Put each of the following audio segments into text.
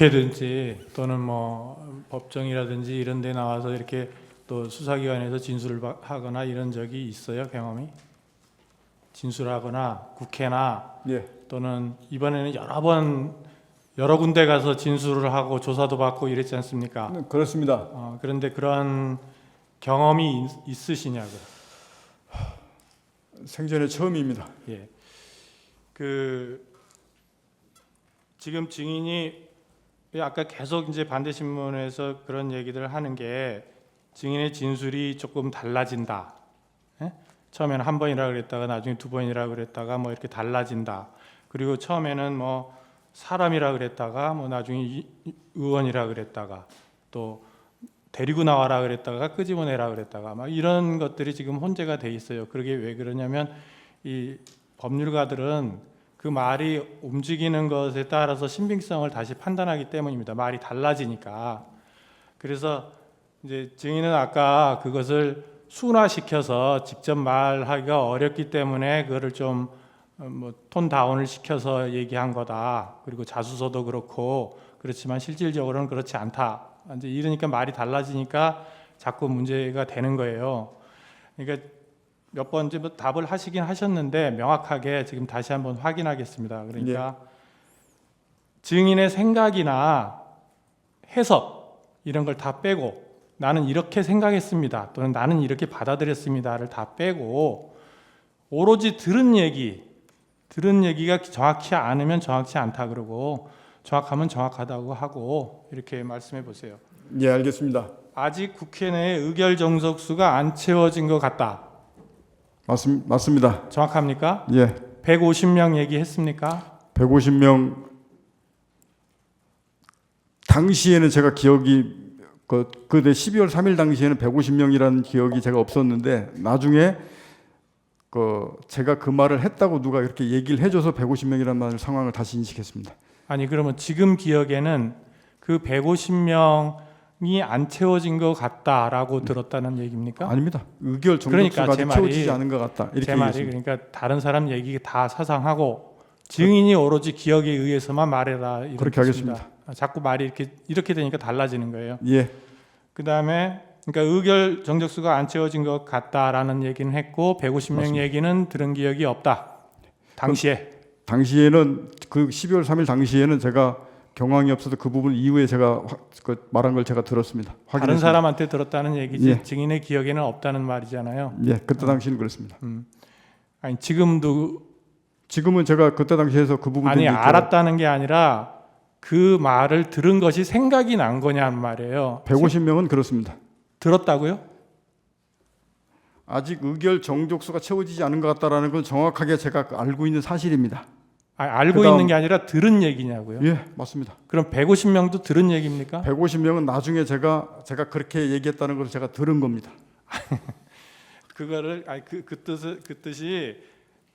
국회든지 또는 뭐 법정이라든지 이런 데 나와서 이렇게 또 수사기관에서 진술을 하거나 이런 적이 있어요, 경험이? 진술하거나 국회나 예. 또는 이번에는 여러 군데 가서 진술을 하고 조사도 받고 이랬지 않습니까? 그렇습니다. 그런데 그런 경험이 있으시냐고요? 생전에 처음입니다. 예. 지금 증인이 아까 계속 이제 반대신문에서 그런 얘기들을 하는 게 증인의 진술이 조금 달라진다. 예? 처음에는 한 번이라 그랬다가 나중에 두 번이라 그랬다가 뭐 이렇게 달라진다. 그리고 처음에는 뭐 사람이라 그랬다가 뭐 나중에 의원이라 그랬다가 또 데리고 나와라 그랬다가 끄집어내라 그랬다가 막 이런 것들이 지금 혼재가 돼 있어요. 그게 왜 그러냐면 이 법률가들은 그 말이 움직이는 것에 따라서 신빙성을 다시 판단하기 때문입니다. 말이 달라지니까. 그래서 이제 증인은 아까 그것을 순화시켜서 직접 말하기가 어렵기 때문에 그거를 좀 뭐 톤 다운을 시켜서 얘기한 거다. 그리고 자수서도 그렇고 그렇지만 실질적으로는 그렇지 않다. 이제 이러니까 말이 달라지니까 자꾸 문제가 되는 거예요. 그러니까 몇 번 이제 답을 하시긴 하셨는데 명확하게 지금 다시 한번 확인하겠습니다. 그러니까 증인의 생각이나 해석 이런 걸 다 빼고 나는 이렇게 생각했습니다. 또는 나는 이렇게 받아들였습니다를 다 빼고 오로지 들은 얘기가 정확히 않으면 정확치 않다 그러고 정확하면 정확하다고 하고 이렇게 말씀해 보세요. 예, 알겠습니다. 아직 국회 내에 의결 정석수가 안 채워진 것 같다. 맞습니다. 정확합니까? 예. 150명 얘기했습니까? 150명 당시에는 제가 기억이 그때 12월 3일 당시에는 150명이라는 기억이 제가 없었는데 나중에 제가 그 말을 했다고 누가 이렇게 얘기를 해줘서 150명이라는 상황을 다시 인식했습니다. 아니 그러면 지금 기억에는 그 150명이 안 채워진 것 같다라고 들었다는 얘기입니까? 아닙니다. 의결 정석수가 아직 채워지지 않은 것 같다. 이렇게 제 말이 얘기했습니다. 그러니까 다른 사람 얘기 다 사상하고 증인이 오로지 기억에 의해서만 말해라. 이런 그렇게 뜻입니다. 하겠습니다. 자꾸 말이 이렇게 되니까 달라지는 거예요. 예. 그다음에 그러니까 의결 정적수가 안 채워진 것 같다라는 얘기는 했고 150명 맞습니다. 얘기는 들은 기억이 없다. 당시에는 그 12월 3일 당시에는 제가 경황이 없어서 그 부분 이후에 제가 말한 걸 제가 들었습니다. 다른 확인했습니다. 사람한테 들었다는 얘기지 예. 증인의 기억에는 없다는 말이잖아요. 예, 그때 당시는 그렇습니다. 아니 지금은 제가 그때 당시에서 그 부분 아니 알았다는 게 아니라 그 말을 들은 것이 생각이 난 거냐는 말이에요. 150명은 그렇습니다. 들었다고요? 아직 의결 정족수가 채워지지 않은 것 같다라는 건 정확하게 제가 알고 있는 사실입니다. 알고 있는 게 아니라 들은 얘기냐고요? 예, 맞습니다. 그럼 150명도 들은 얘기입니까? 150명은 나중에 제가 그렇게 얘기했다는 걸 제가 들은 겁니다. 그거를 그 뜻이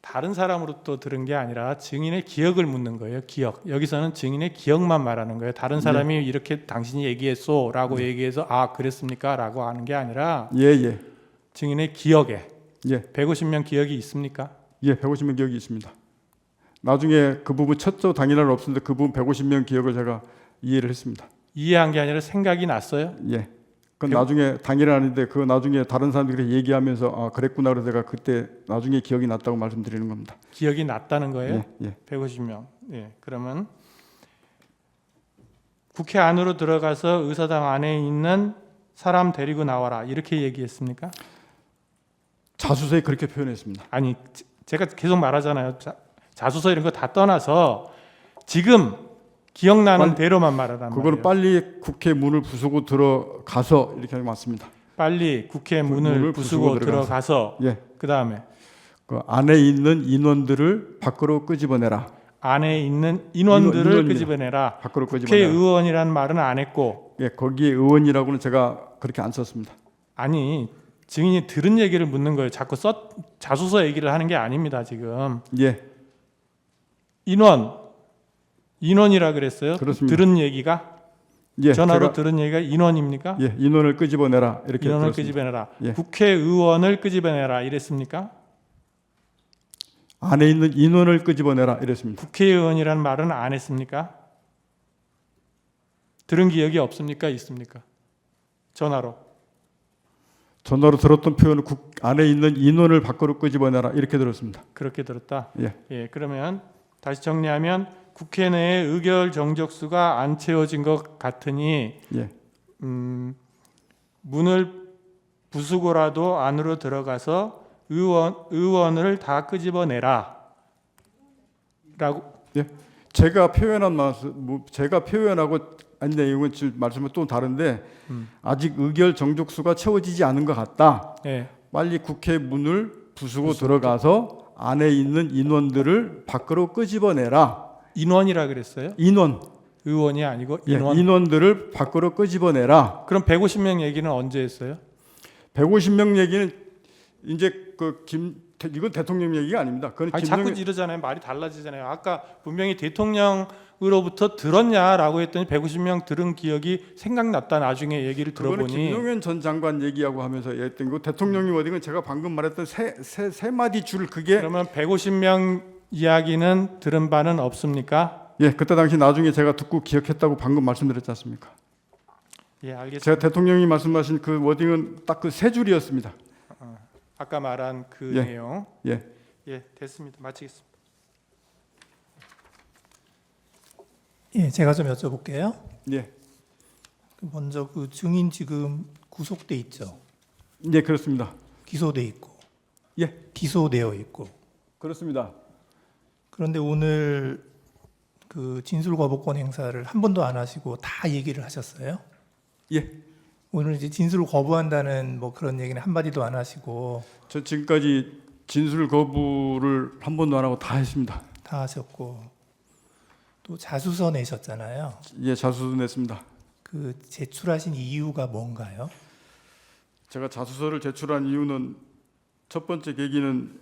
다른 사람으로부터 들은 게 아니라 증인의 기억을 묻는 거예요. 기억. 여기서는 증인의 기억만 말하는 거예요. 다른 사람이 이렇게 당신이 얘기했소라고 얘기해서 그랬습니까라고 하는 게 아니라 예. 증인의 기억에 예. 150명 기억이 있습니까? 예, 150명 기억이 있습니다. 나중에 그 부분 첫째 당일날 없었는데 그 부분 150명 기억을 제가 이해를 했습니다. 이해한 게 아니라 생각이 났어요? 예. 그건 나중에 당일은 아닌데 그 나중에 다른 사람들이 얘기하면서 그랬구나 그래서 제가 그때 나중에 기억이 났다고 말씀드리는 겁니다. 기억이 났다는 거예요? 예. 150명. 예. 그러면 국회 안으로 들어가서 의사당 안에 있는 사람 데리고 나와라 이렇게 얘기했습니까? 자수서에 그렇게 표현했습니다. 아니 제가 계속 말하잖아요. 자수서 이런 거 다 떠나서 지금 기억나는 대로만 말하란 말이에요. 그걸 빨리 국회 문을 부수고 들어가서 이렇게 맞습니다. 빨리 국회 문을 부수고 들어가서 예. 그다음에 그 안에 있는 인원들을 밖으로 끄집어내라. 안에 있는 인원들을 끄집어내라. 밖으로 끄집어내라. 국회의원이라는 말은 안 했고 예, 거기에 의원이라고는 제가 그렇게 안 썼습니다. 아니 증인이 들은 얘기를 묻는 거예요. 자꾸 자수서 얘기를 하는 게 아닙니다. 지금 예. 인원이라 그랬어요. 그렇습니다. 들은 얘기가 예, 전화로 들은 얘기가 인원입니까? 예, 인원을 끄집어내라 이렇게 인원을 들었습니다. 끄집어내라. 예. 국회의원을 끄집어내라 이랬습니까? 안에 있는 인원을 끄집어내라 이랬습니다. 국회의원이라는 말은 안 했습니까? 들은 기억이 없습니까? 있습니까? 전화로. 전화로 들었던 표현은 국 안에 있는 인원을 밖으로 끄집어내라 이렇게 들었습니다. 그렇게 들었다. 예. 그러면 다시 정리하면 국회 내에 의결 정적수가 안 채워진 것 같으니 예. 문을 부수고라도 안으로 들어가서 의원을 다 끄집어내라. 라고. 예. 제가 표현한 말씀, 제가 표현하고 아니 내용은 지금 말씀은 또 다른데 아직 의결 정족수가 채워지지 않은 것 같다. 예. 빨리 국회 문을 부수고 들어가서 안에 있는 인원들을 밖으로 끄집어내라. 인원이라 그랬어요? 인원. 의원이 아니고 예, 인원. 인원들을 밖으로 끄집어내라. 그럼 150명 얘기는 언제 했어요? 150명 얘기는 이제 이건 대통령 얘기가 아닙니다. 그건 아니, 자꾸 이러잖아요. 말이 달라지잖아요. 아까 분명히 대통령으로부터 들었냐라고 했더니 150명 들은 기억이 생각났다. 나중에 얘기를 그거는 들어보니 김용현 전 장관 얘기하고 하면서 했던 거 대통령이 어디건 제가 방금 말했던 세 마디 줄 그게 그러면 150명 이야기는 들은 바는 없습니까? 예 그때 당시 나중에 제가 듣고 기억했다고 방금 말씀드렸지 않습니까? 예, 알겠습니다. 제가 대통령이 말씀하신 그 워딩은 딱 그 세 줄이었습니다. 아까 말한 그 예. 내용. 예. 예, 됐습니다. 마치겠습니다. 예, 제가 좀 여쭤볼게요. 예. 먼저 그 증인 지금 구속돼 있죠. 예, 그렇습니다. 기소돼 있고. 예. 기소되어 있고. 그렇습니다. 그런데 오늘 그 진술 거부권 행사를 한 번도 안 하시고 다 얘기를 하셨어요. 예. 오늘 이제 진술을 거부한다는 뭐 그런 얘기는 한 마디도 안 하시고 저 지금까지 진술 거부를 한 번도 안 하고 다 했습니다. 다 하셨고 또 자수서 내셨잖아요. 예, 자수서 냈습니다. 그 제출하신 이유가 뭔가요? 제가 자수서를 제출한 이유는 첫 번째 계기는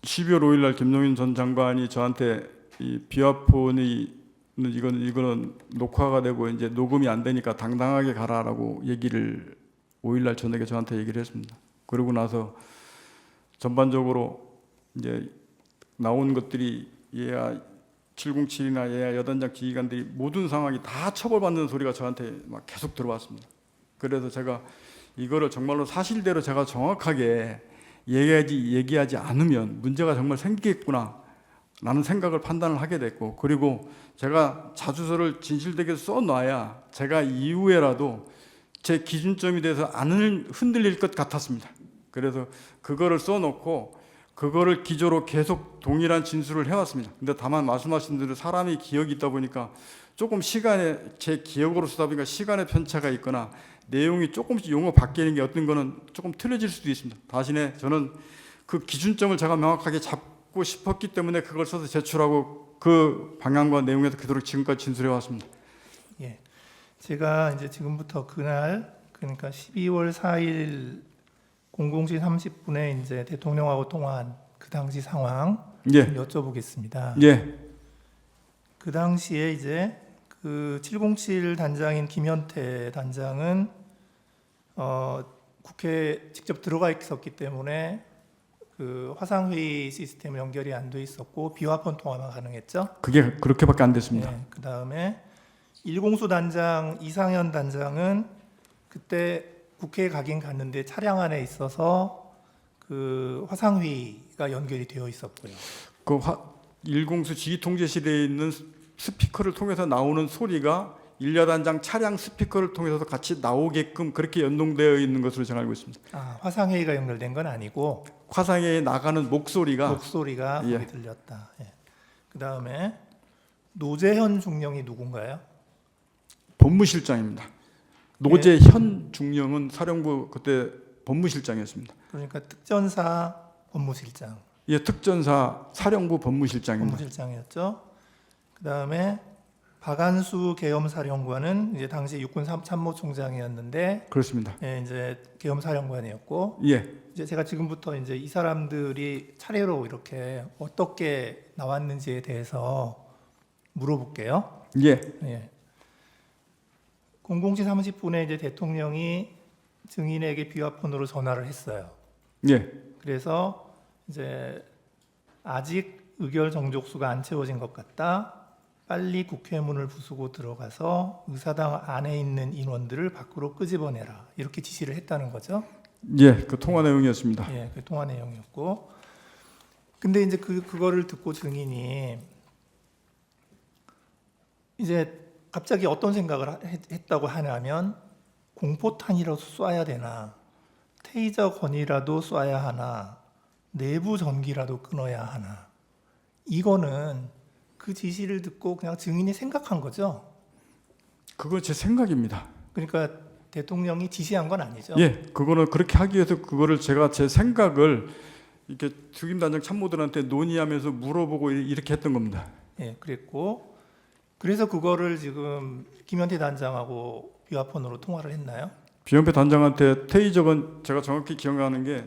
12월 5일 날 김용인 전 장관이 저한테 이 비화폰이 이거는 녹화가 되고 이제 녹음이 안 되니까 당당하게 가라라고 얘기를 5일 날 저녁에 저한테 얘기를 했습니다. 그러고 나서 전반적으로 이제 나온 것들이 얘야 707이나 얘야 여단장 지휘관들이 모든 상황이 다 처벌받는 소리가 저한테 막 계속 들어왔습니다. 그래서 제가 이거를 정말로 사실대로 제가 정확하게 얘기하지 않으면 문제가 정말 생기겠구나 라는 생각을 판단을 하게 됐고, 그리고 제가 자수서를 진실되게 써놔야 제가 이후에라도 제 기준점이 돼서 안 흔들릴 것 같았습니다. 그래서 그거를 써놓고 그거를 기조로 계속 동일한 진술을 해왔습니다. 근데 다만 말씀하신 대로 사람이 기억이 있다 보니까 조금 시간에 제 기억으로 쓰다 보니까 시간의 편차가 있거나 내용이 조금씩 용어 바뀌는 게 어떤 거는 조금 틀려질 수도 있습니다. 대신에 저는 그 기준점을 제가 명확하게 잡고 싶었기 때문에 그걸 써서 제출하고 그 방향과 내용에서 그대로 지금까지 진술해 왔습니다. 예. 제가 이제 지금부터 그날 그러니까 12월 4일 00시 30분에 이제 대통령하고 통화한 그 당시 상황 예. 좀 여쭤보겠습니다. 예. 그 당시에 이제 그 707 단장인 김현태 단장은 국회에 직접 들어가 있었기 때문에 그 화상회의 시스템 연결이 안 돼 있었고 비화폰 통화만 가능했죠. 그게 그렇게밖에 안 됐습니다. 네, 그 다음에 일공수 단장 이상현 단장은 그때 국회에 가긴 갔는데 차량 안에 있어서 그 화상회의가 연결이 되어 있었고요. 그 일공수 지휘통제실에 있는 스피커를 통해서 나오는 소리가 일야단장 차량 스피커를 통해서 같이 나오게끔 그렇게 연동되어 있는 것으로 제가 알고 있습니다. 아, 화상회의가 연결된 건 아니고 화상에 나가는 목소리가 예. 거기 들렸다. 예. 그 다음에 노재현 중령이 누군가요? 법무실장입니다. 노재현 중령은 사령부 그때 법무실장이었습니다. 그러니까 특전사 법무실장. 예, 특전사 사령부 법무실장입니다. 법무실장이었죠. 그 다음에 박안수 계엄사령관은 이제 당시 육군 참모총장이었는데, 그렇습니다. 예, 이제 계엄사령관이었고, 예, 이제 제가 지금부터 이제 이 사람들이 차례로 이렇게 어떻게 나왔는지에 대해서 물어볼게요. 예, 예. 00시 30분에 이제 대통령이 증인에게 비화폰으로 전화를 했어요. 예, 그래서 이제 아직 의결 정족수가 안 채워진 것 같다. 빨리 국회 문을 부수고 들어가서 의사당 안에 있는 인원들을 밖으로 끄집어내라 이렇게 지시를 했다는 거죠. 예, 그 통화 내용이었습니다. 예, 그 통화 내용이었고, 근데 이제 그거를 듣고 증인이 이제 갑자기 어떤 생각을 했다고 하냐면 공포탄이라도 쏴야 되나, 테이저 건이라도 쏴야 하나, 내부 전기라도 끊어야 하나. 이거는 그 지시를 듣고 그냥 증인이 생각한 거죠. 그건 제 생각입니다. 그러니까 대통령이 지시한 건 아니죠. 예, 그거는 그렇게 하기 위해서 그거를 제가 제 생각을 이렇게 특임단장 참모들한테 논의하면서 물어보고 이렇게 했던 겁니다. 예, 그랬고, 그래서 그거를 지금 김현태 단장하고 비화폰으로 통화를 했나요? 비연패 단장한테 테이저건 제가 정확히 기억나는 게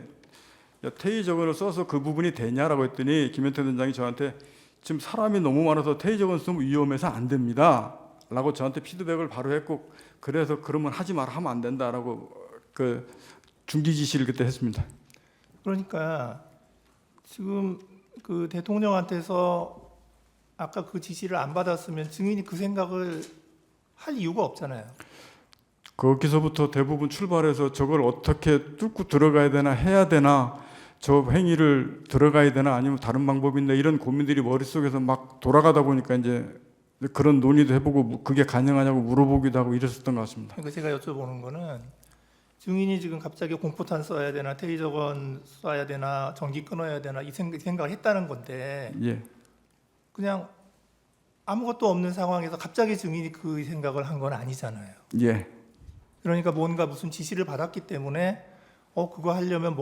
야, 테이저건을 써서 그 부분이 되냐라고 했더니 김현태 단장이 저한테 지금 사람이 너무 많아서 테이저건 쓰면 위험해서 안 됩니다 라고 저한테 피드백을 바로 했고, 그래서 그러면 하지 마라, 하면 안 된다라고 그 중지 지시를 그때 했습니다. 그러니까 지금 그 대통령한테서 아까 그 지시를 안 받았으면 증인이 그 생각을 할 이유가 없잖아요. 거기서부터 대부분 출발해서 저걸 어떻게 뚫고 들어가야 되나, 해야 되나, 저 행위를 들어가야 되나 아니면 다른 방법이 있나, 이런 고민들이 머릿속에서 막 돌아가다 보니까 이제 그런 논의도 해보고 그게 가능하냐고 물어보기도 하고 이랬었던 것 같습니다. 그러니까 제가 여쭤보는 거는 증인이 지금 갑자기 공포탄 써야 되나, 테이저건 쏴야 되나, 전기 끊어야 되나 이 생각을 했다는 건데, 예, 그냥 아무것도 없는 상황에서 갑자기 증인이 그 생각을 한 건 아니잖아요. 예, 그러니까 뭔가 무슨 지시를 받았기 때문에 그거 하려면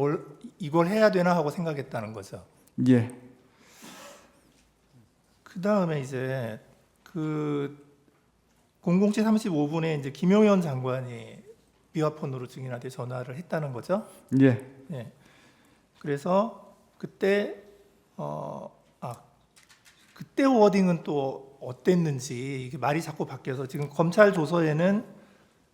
이걸 해야 되나 하고 생각했다는 거죠. 예. 그 다음에 이제 그 00시 35분에 이제 김용현 장관이 비화폰으로 증인한테 전화를 했다는 거죠. 예. 예. 그래서 그때 그때 워딩은 또 어땠는지 이게 말이 자꾸 바뀌어서 지금 검찰 조서에는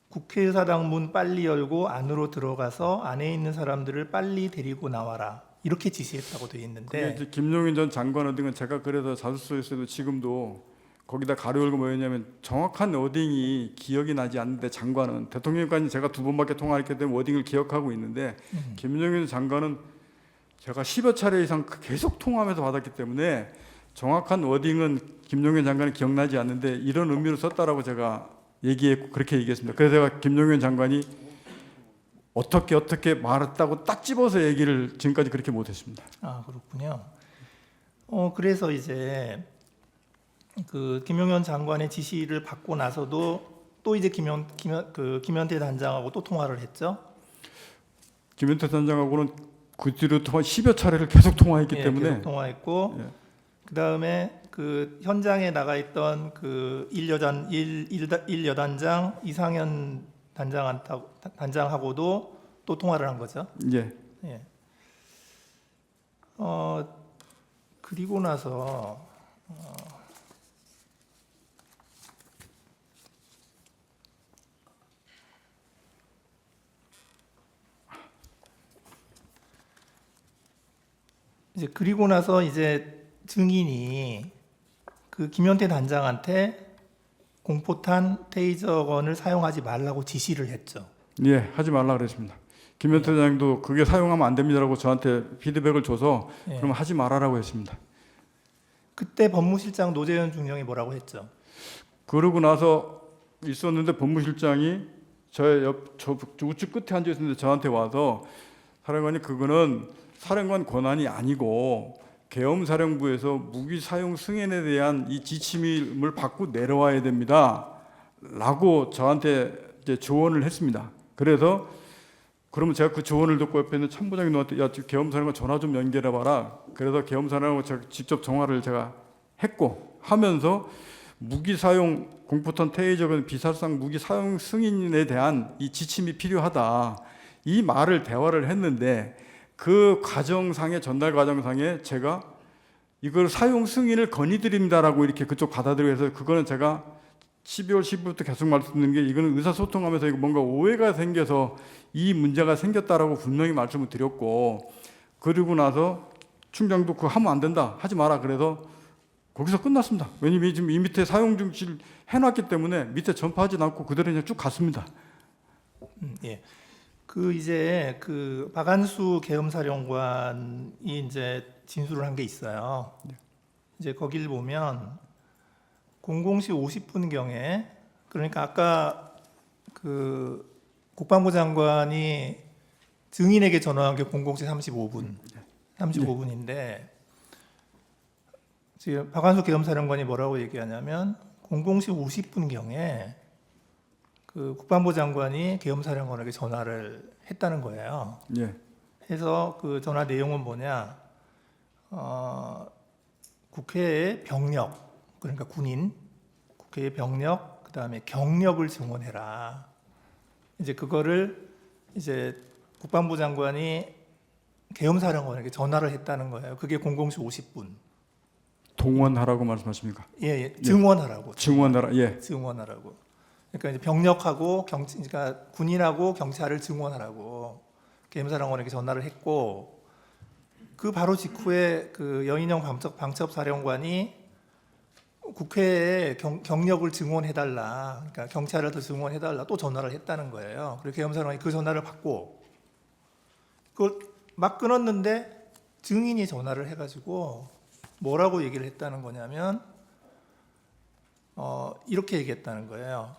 국회의사당 문 빨리 열고 안으로 들어가서 안에 있는 사람들을 빨리 데리고 나와라 이렇게 지시했다고 돼 그게 있는데, 이제 김용인 전 장관 등은 제가 그래서 자수서에서도 지금도 거기다 가로 열고 뭐였냐면 정확한 워딩이 기억이 나지 않는데, 장관은 대통령까지 제가 2번밖에 통화했기 때문에 워딩을 기억하고 있는데 김용인 장관은 제가 10여 차례 이상 계속 통화하면서 받았기 때문에 정확한 워딩은 김용현 장관은 기억나지 않는데 이런 의미로 썼다라고 제가 얘기했고 그렇게 얘기했습니다. 그래서 제가 김용현 장관이 어떻게 말했다고 딱 집어서 얘기를 지금까지 그렇게 못했습니다. 아 그렇군요. 그래서 이제 그 김용현 장관의 지시를 받고 나서도 또 이제 김현태 단장하고 또 통화를 했죠. 김현태 단장하고는 그 뒤로 통화 10여 차례를 계속 통화했기 예, 때문에 계속 통화했고, 예. 그 다음에 그 현장에 나가 있던 그 일여단장 이상현 단장하고도 또 통화를 한 거죠. 예. 예. 그리고 나서 이제 증인이 그 김현태 단장한테 공포탄 테이저건을 사용하지 말라고 지시를 했죠. 예, 하지 말라 그랬습니다. 김현태 단장도 그게 사용하면 안 됩니다라고 저한테 피드백을 줘서 예. 그럼 하지 말아라고 했습니다. 그때 법무실장 노재현 중령이 뭐라고 했죠? 그러고 나서 있었는데 법무실장이 저 우측 끝에 앉아 있었는데 저한테 와서 사령관이 그거는 사령관 권한이 아니고 계엄사령부에서 무기 사용 승인에 대한 이 지침을 받고 내려와야 됩니다라고 저한테 이제 조언을 했습니다. 그래서 그러면 제가 그 조언을 듣고 옆에 있는 참부장이 너한테 야 계엄사령관 전화 좀 연결해봐라. 그래서 계엄사령관 제가 직접 전화를 제가 했고 하면서 무기 사용 공포탄 테이저건 비살상 무기 사용 승인에 대한 이 지침이 필요하다. 이 말을 대화를 했는데 그 과정상에 전달 과정상에 제가 이걸 사용 승인을 건의드립니다라고 이렇게 그쪽 받아들여서 그거는 제가 12월 10일부터 계속 말씀드린 게 이거는 의사소통하면서 이거 뭔가 오해가 생겨서 이 문제가 생겼다라고 분명히 말씀을 드렸고, 그리고 나서 충장도 그거 하면 안 된다 하지 마라 그래서 거기서 끝났습니다. 왜냐면 지금 이 밑에 사용 중지를 해놨기 때문에 밑에 전파하지 않고 그대로 그냥 쭉 갔습니다. 예. 그 이제 그 박한수 계엄사령관이 이제 진술을 한 게 있어요. 이제 거길 보면 00시 50분 경에, 그러니까 아까 그 국방부 장관이 증인에게 전화한 게 00시 35분인데 지금 박한수 계엄사령관이 뭐라고 얘기하냐면 00시 50분 경에 그 국방부 장관이 계엄사령관에게 전화를 했다는 거예요. 예, 해서 그 전화 내용은 뭐냐? 국회의 병력, 그러니까 군인, 국회의 병력, 그다음에 경력을 증원해라. 이제 그거를 이제 국방부 장관이 계엄사령관에게 전화를 했다는 거예요. 그게 00시 50분. 동원하라고 말씀하십니까? 예, 증원하라고. 증원하라. 예, 증원하라고. 그러니까 이제 병력하고 그러니까 군인하고 경찰을 증원하라고 계엄사령관에게 전화를 했고, 그 바로 직후에 그 여인영 방첩사령관이 국회에 경력을 증원해달라, 그러니까 경찰을 더 증원해달라 또 전화를 했다는 거예요. 그리고 계엄사령관이 그 전화를 받고 그걸 막 끊었는데 증인이 전화를 해가지고 뭐라고 얘기를 했다는 거냐면 이렇게 얘기했다는 거예요.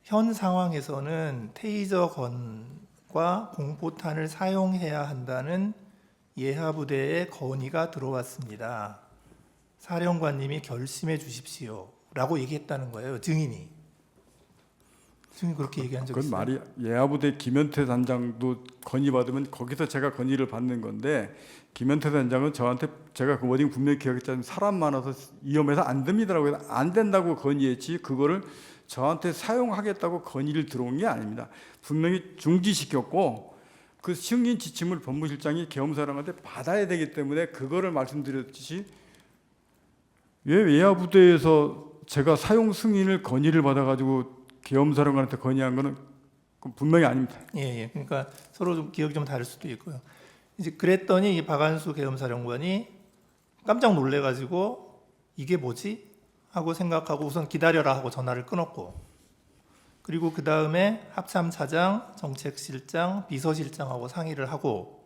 현 상황에서는 테이저건과 공포탄을 사용해야 한다는 예하부대의 건의가 들어왔습니다. 사령관님이 결심해 주십시오라고 얘기했다는 거예요. 증인이 그렇게 얘기한 적이 그건 있어요. 말이 예하부대 김현태 단장도 건의받으면 거기서 제가 건의를 받는 건데, 김현태 단장은 저한테 제가 그 워딩 분명히 기억했잖아요. 사람 많아서 위험해서 안 됩니다라고 해서 안 된다고 건의했지, 그거를 저한테 사용하겠다고 건의를 들어온 게 아닙니다. 분명히 중지시켰고 그 승인 지침을 법무실장이 계엄사령한테 받아야 되기 때문에 그거를 말씀드렸듯이, 왜 예하부대에서 제가 사용 승인을 건의를 받아가지고 계엄사령관한테 건의한 거는 분명히 아닙니다. 예. 그러니까 서로 좀 기억이 좀 다를 수도 있고요. 이제 그랬더니 이 박한수 계엄사령관이 깜짝 놀래가지고 이게 뭐지? 하고 생각하고 우선 기다려라 하고 전화를 끊었고, 그리고 그 다음에 합참차장, 정책실장, 비서실장하고 상의를 하고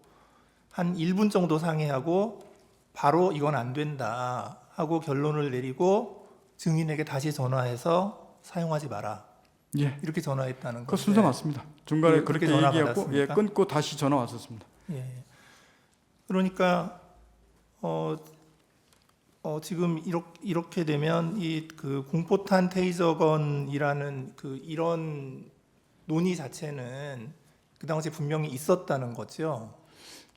한 1분 정도 상의하고 바로 이건 안 된다 하고 결론을 내리고 증인에게 다시 전화해서 사용하지 마라. 예, 이렇게 전화했다는 그 거죠. 순서 맞습니다. 중간에 예, 그렇게 그렇게 전화 얘기했고, 예, 받았습니까? 끊고 다시 전화 왔었습니다. 예. 그러니까 지금 이렇게 되면 이 그 공포탄 테이저건이라는 그 이런 논의 자체는 그 당시에 분명히 있었다는 거죠.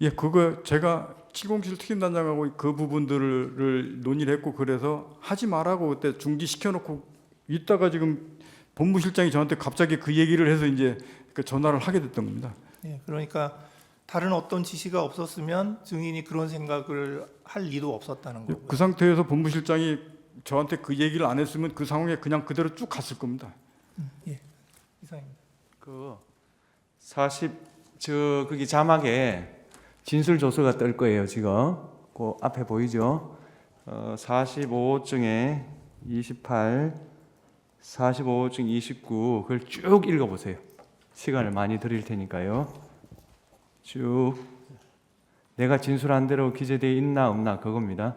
예, 그거 제가 707 특임단장하고 그 부분들을 논의를 했고, 그래서 하지 말라고 그때 중지시켜놓고 있다가 지금 법무실장이 저한테 갑자기 그 얘기를 해서 이제 그 전화를 하게 됐던 겁니다. 예, 그러니까 다른 어떤 지시가 없었으면 증인이 그런 생각을 할 리도 없었다는 예, 거고요. 그 상태에서 법무실장이 저한테 그 얘기를 안 했으면 그 상황에 그냥 그대로 쭉 갔을 겁니다. 예, 이상입니다. 거기 자막에 진술 조서가 뜰 거예요. 지금 그 앞에 보이죠? 45호증에 28, 45호증 29 그걸 쭉 읽어보세요. 시간을 많이 드릴 테니까요. 쭉 내가 진술한 대로 기재되어 있나 없나 그겁니다.